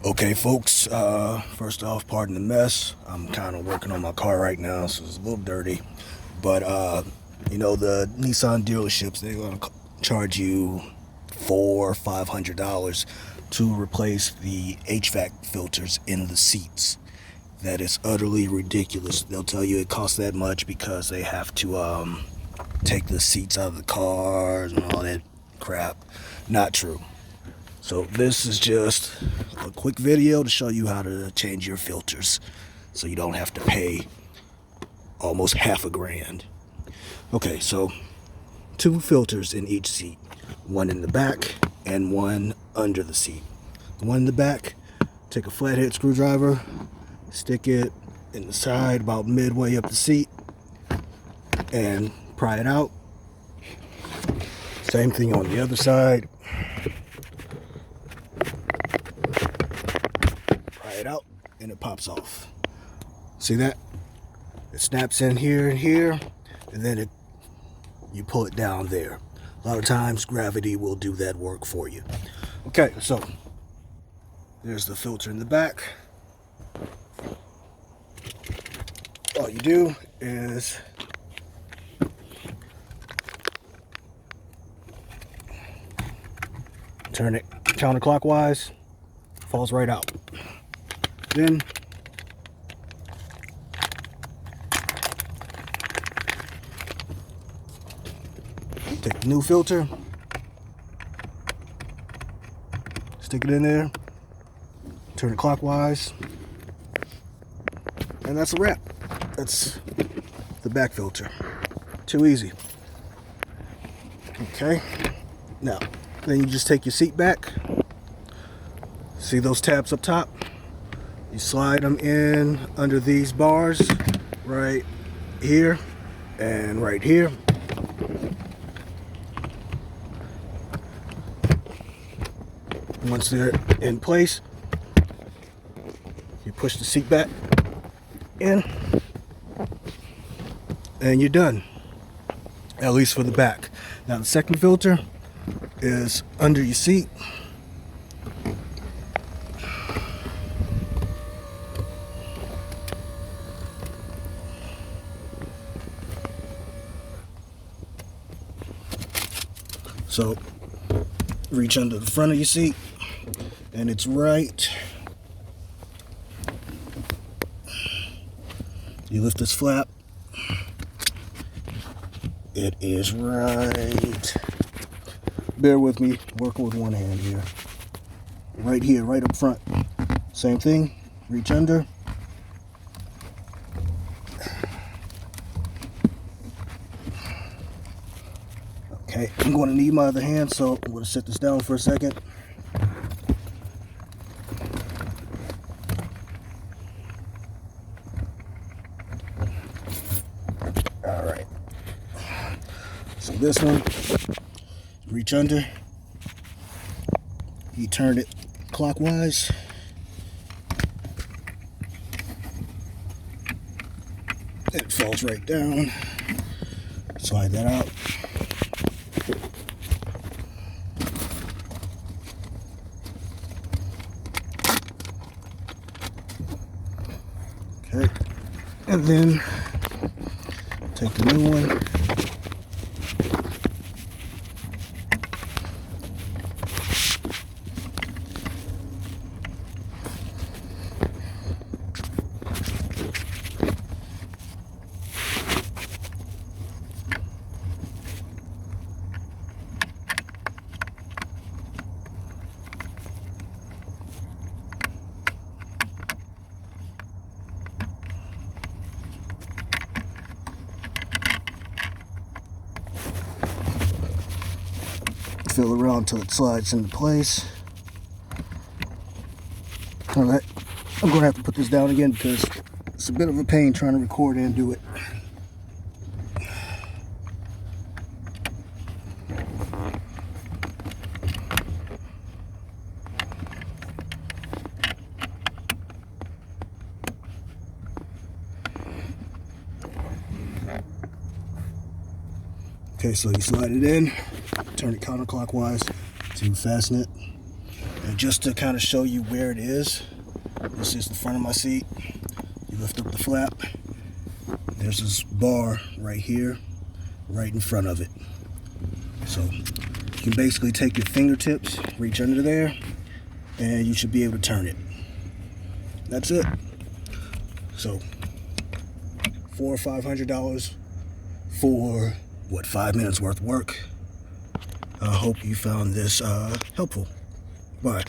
Okay, folks, first off, pardon the mess. I'm kind of working on my car right now, so it's a little dirty. But, the Nissan dealerships, they're going to charge you $400-500 to replace the HVAC filters in the seats. That is utterly ridiculous. They'll tell you it costs that much because they have to take the seats out of the cars and all that crap. Not true. So this is just a quick video to show you how to change your filters so you don't have to pay almost $500,000. Okay, so 2 filters in each seat, one in the back and one under the seat. The one in the back, take a flathead screwdriver, stick it in the side about midway up the seat and pry it out. Same thing on the other side. It out and it pops off. See that? It snaps in here and here, and then you pull it down there. A lot of times gravity will do that work for you. Okay, so there's the filter in the back. All you do is turn it counterclockwise, falls right out. Then take the new filter, stick it in there, turn it clockwise, and that's a wrap. That's the back filter. Too easy. Okay, now then you just take your seat back. See those tabs up top? You slide them in under these bars right here and right here. Once they're in place, you push the seat back in and you're done, at least for the back. Now the second filter is under your seat. So reach under the front of your seat and it's right. You lift this flap. It is right. Bear with me, working with one hand here. Right here, right up front. Same thing, reach under. Okay, I'm going to need my other hand, so I'm going to set this down for a second. All right. So this one, reach under. You turn it clockwise. It falls right down. Slide that out. Okay, and then take the new one. Fill around until it slides into place. All right, I'm going to have to put this down again because it's a bit of a pain trying to record and do it. Okay, so you slide it in, turn it counterclockwise to fasten it, And just to kind of show you where it is, this is the front of my seat. You lift up the flap. There's this bar right here, right in front of it. So you can basically take your fingertips, reach under there, and you should be able to turn it. That's it. So $400 or $500 for what, 5 minutes worth of work. I hope you found this helpful. Bye.